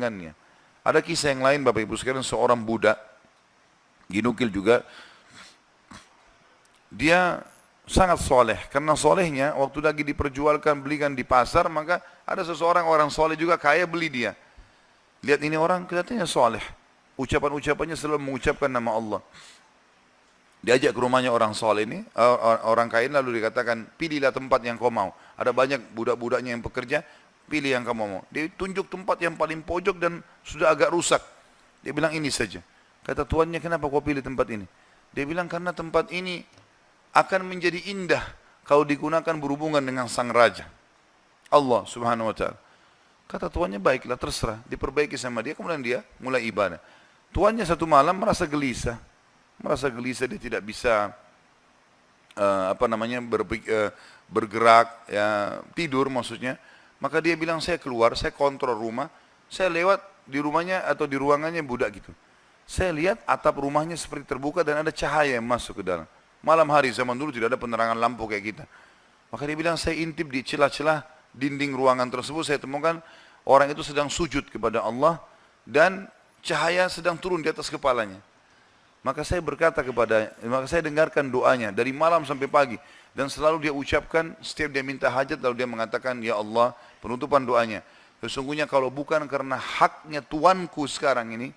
dengannya. Ada kisah yang lain Bapak Ibu sekalian, seorang budak dinukil juga, dia sangat soleh. Karena solehnya waktu lagi diperjualkan, belikan di pasar, maka ada seseorang orang soleh juga kaya beli dia. Lihat ini orang kelihatannya soleh, ucapan-ucapannya selalu mengucapkan nama Allah. Diajak ke rumahnya orang soleh ini, orang kaya, lalu dikatakan pilihlah tempat yang kau mau. Ada banyak budak-budaknya yang bekerja, pilih yang kamu mau. Dia tunjuk tempat yang paling pojok dan sudah agak rusak. Dia bilang ini saja. Kata tuannya, kenapa kau pilih tempat ini? Dia bilang karena tempat ini akan menjadi indah kalau digunakan berhubungan dengan sang raja, Allah subhanahu wa ta'ala. Kata tuannya, baiklah terserah. Diperbaiki sama dia, kemudian dia mulai ibadah. Tuannya satu malam merasa gelisah. Dia tidak bisa bergerak, ya, tidur maksudnya. Maka dia bilang, saya keluar, saya kontrol rumah, saya lewat di rumahnya atau di ruangannya budak gitu. Saya lihat atap rumahnya seperti terbuka dan ada cahaya yang masuk ke dalam. Malam hari, zaman dulu tidak ada penerangan lampu kayak kita. Maka dia bilang, saya intip di celah-celah dinding ruangan tersebut, saya temukan orang itu sedang sujud kepada Allah dan cahaya sedang turun di atas kepalanya. Maka saya dengarkan doanya dari malam sampai pagi. Dan selalu dia ucapkan, setiap dia minta hajat, lalu dia mengatakan, ya Allah, penutupan doanya, sesungguhnya kalau bukan karena haknya Tuanku sekarang ini,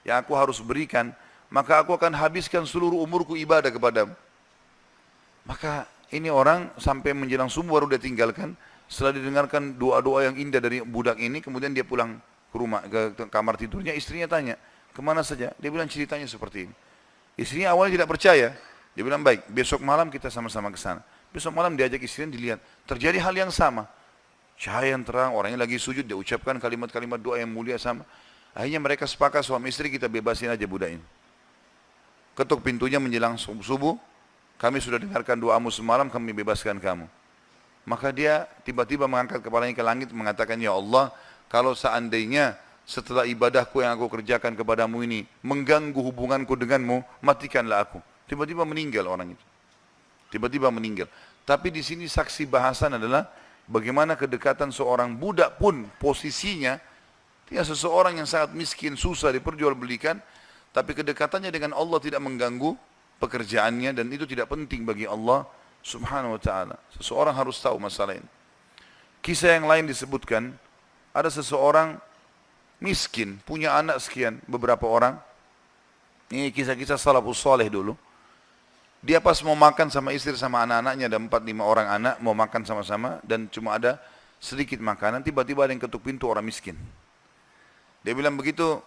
yang aku harus berikan, maka aku akan habiskan seluruh umurku ibadah kepadamu. Maka ini orang sampai menjelang subuh baru dia tinggalkan. Setelah didengarkan doa-doa yang indah dari budak ini, kemudian dia pulang ke rumah, ke kamar tidurnya. Istrinya tanya, kemana saja? Dia bilang ceritanya seperti ini. Istrinya awalnya tidak percaya. Dia bilang, baik, besok malam kita sama-sama ke sana. Besok malam diajak istrinya, dilihat. Terjadi hal yang sama. Cahaya yang terang, orangnya lagi sujud, dia ucapkan kalimat-kalimat doa yang mulia sama. Akhirnya mereka sepakat suami istri, kita bebasin aja budak ini. Ketuk pintunya menjelang subuh, kami sudah dengarkan doamu semalam, kami bebaskan kamu. Maka dia tiba-tiba mengangkat kepalanya ke langit, mengatakan, ya Allah, kalau seandainya setelah ibadahku yang aku kerjakan kepadamu ini mengganggu hubunganku denganmu, matikanlah aku. Tiba-tiba meninggal orang itu. Tiba-tiba meninggal. Tapi di sini saksi bahasan adalah bagaimana kedekatan seorang budak pun posisinya, dia seseorang yang sangat miskin, susah diperjualbelikan, tapi kedekatannya dengan Allah tidak mengganggu pekerjaannya, dan itu tidak penting bagi Allah subhanahu wa ta'ala. Seseorang harus tahu masalah ini. Kisah yang lain disebutkan, ada seseorang miskin, punya anak sekian, beberapa orang. Ini kisah-kisah salafus saleh dulu. Dia pas mau makan sama istri sama anak-anaknya, ada 4-5 orang anak, mau makan sama-sama, dan cuma ada sedikit makanan, tiba-tiba ada yang ketuk pintu, orang miskin. Dia bilang begitu,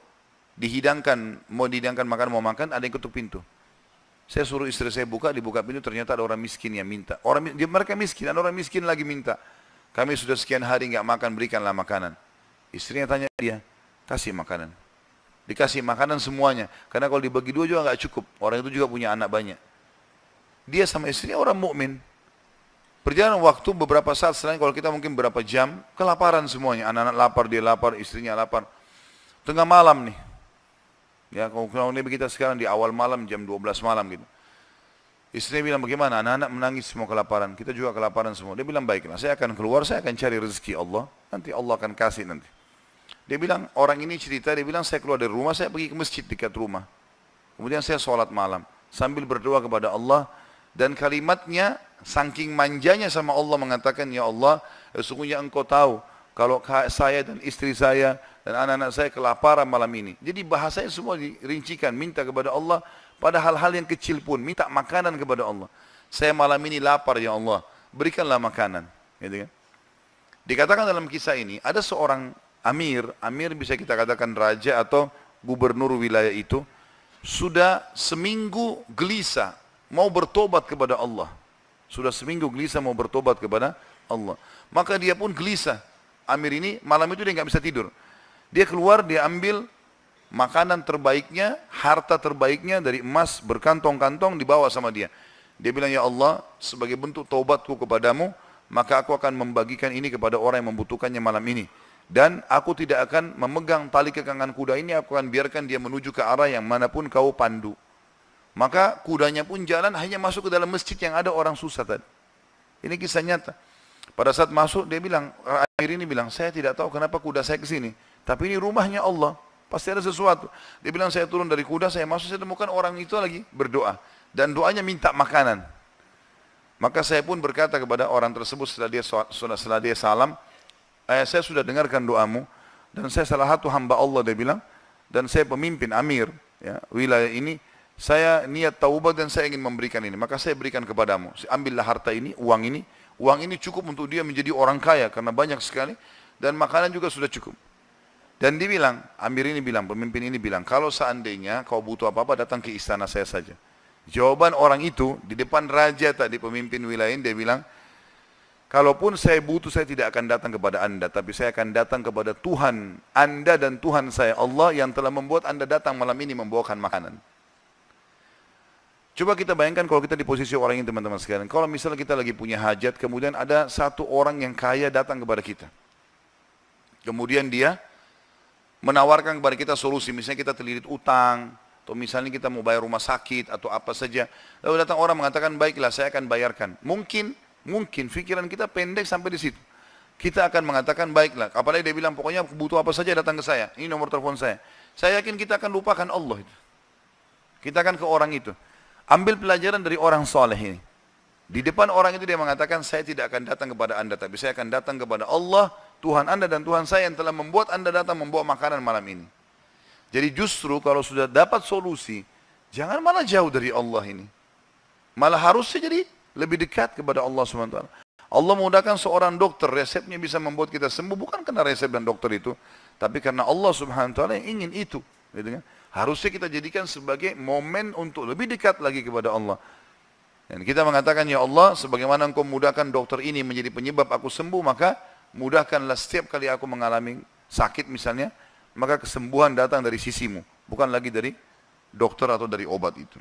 mau dihidangkan makan, mau makan, ada yang ketuk pintu. Saya suruh istri saya buka, dibuka pintu, ternyata ada orang miskin yang minta. Mereka miskin, ada orang miskin lagi minta. Kami sudah sekian hari nggak makan, berikanlah makanan. Istrinya tanya dia, kasih makanan. Dikasih makanan semuanya, karena kalau dibagi dua juga nggak cukup. Orang itu juga punya anak banyak. Dia sama istrinya orang mukmin. Berjalan waktu beberapa saat, selain kalau kita mungkin berapa jam, kelaparan semuanya. Anak-anak lapar, dia lapar, istrinya lapar. Tengah malam nih. Ya, kalau kita sekarang di awal malam, jam 12 malam gitu. Istrinya bilang, bagaimana? Anak-anak menangis semua kelaparan. Kita juga kelaparan semua. Dia bilang, baiklah, saya akan keluar, saya akan cari rezeki Allah. Nanti Allah akan kasih nanti. Dia bilang, orang ini cerita, dia bilang, saya keluar dari rumah, saya pergi ke masjid dekat rumah. Kemudian saya sholat malam. Sambil berdoa kepada Allah. Dan kalimatnya, saking manjanya sama Allah mengatakan, ya Allah, sesungguhnya engkau tahu, kalau saya dan istri saya dan anak-anak saya kelaparan malam ini. Jadi bahasanya semua dirincikan, minta kepada Allah pada hal-hal yang kecil pun, minta makanan kepada Allah. Saya malam ini lapar ya Allah, berikanlah makanan. Gitu kan? Dikatakan dalam kisah ini, ada seorang amir bisa kita katakan raja atau gubernur wilayah itu, sudah seminggu gelisah, mau bertobat kepada Allah. Sudah seminggu gelisah mau bertobat kepada Allah. Maka dia pun gelisah. Amir ini malam itu dia nggak bisa tidur. Dia keluar, dia ambil makanan terbaiknya, harta terbaiknya dari emas berkantong-kantong dibawa sama dia. Dia bilang, ya Allah, sebagai bentuk taubatku kepadamu, maka aku akan membagikan ini kepada orang yang membutuhkannya malam ini. Dan aku tidak akan memegang tali kekangan kuda ini, aku akan biarkan dia menuju ke arah yang manapun kau pandu. Maka kudanya pun jalan hanya masuk ke dalam masjid yang ada orang susah tadi. Ini kisah nyata. Pada saat masuk dia bilang, Amir ini bilang, saya tidak tahu kenapa kuda saya ke sini. Tapi ini rumahnya Allah. Pasti ada sesuatu. Dia bilang saya turun dari kuda, saya masuk, saya temukan orang itu lagi berdoa. Dan doanya minta makanan. Maka saya pun berkata kepada orang tersebut setelah dia salam, saya sudah dengarkan doamu. Dan saya salah satu hamba Allah, dia bilang. Dan saya pemimpin Amir ya, wilayah ini. Saya niat taubat dan saya ingin memberikan ini. Maka saya berikan kepadamu. Ambillah harta ini, uang ini. Uang ini cukup untuk dia menjadi orang kaya. Karena banyak sekali. Dan makanan juga sudah cukup. Dan dia bilang, Amir ini bilang, pemimpin ini bilang, kalau seandainya kau butuh apa-apa datang ke istana saya saja. Jawaban orang itu di depan raja tadi, pemimpin wilayah ini, dia bilang, kalaupun saya butuh saya tidak akan datang kepada anda. Tapi saya akan datang kepada Tuhan anda dan Tuhan saya, Allah yang telah membuat anda datang malam ini membawakan makanan. Coba kita bayangkan kalau kita di posisi orang ini teman-teman sekalian. Kalau misalnya kita lagi punya hajat, kemudian ada satu orang yang kaya datang kepada kita. Kemudian dia menawarkan kepada kita solusi. Misalnya kita terlilit utang, atau misalnya kita mau bayar rumah sakit, atau apa saja. Lalu datang orang mengatakan, baiklah saya akan bayarkan. Mungkin pikiran kita pendek sampai di situ. Kita akan mengatakan, baiklah. Apalagi dia bilang, pokoknya butuh apa saja datang ke saya. Ini nomor telepon saya. Saya yakin kita akan lupakan Allah itu. Kita akan ke orang itu. Ambil pelajaran dari orang soleh ini. Di depan orang itu dia mengatakan, saya tidak akan datang kepada anda, tapi saya akan datang kepada Allah, Tuhan anda dan Tuhan saya yang telah membuat anda datang membawa makanan malam ini. Jadi justru kalau sudah dapat solusi, jangan malah jauh dari Allah ini. Malah harusnya jadi lebih dekat kepada Allah SWT. Allah menggunakan seorang dokter, resepnya bisa membuat kita sembuh, bukan karena resep dan dokter itu, tapi karena Allah SWT yang ingin itu. Gitu kan? Harusnya kita jadikan sebagai momen untuk lebih dekat lagi kepada Allah. Dan kita mengatakan, ya Allah, sebagaimana engkau mudahkan dokter ini menjadi penyebab aku sembuh, maka mudahkanlah setiap kali aku mengalami sakit misalnya, maka kesembuhan datang dari sisimu, bukan lagi dari dokter atau dari obat itu.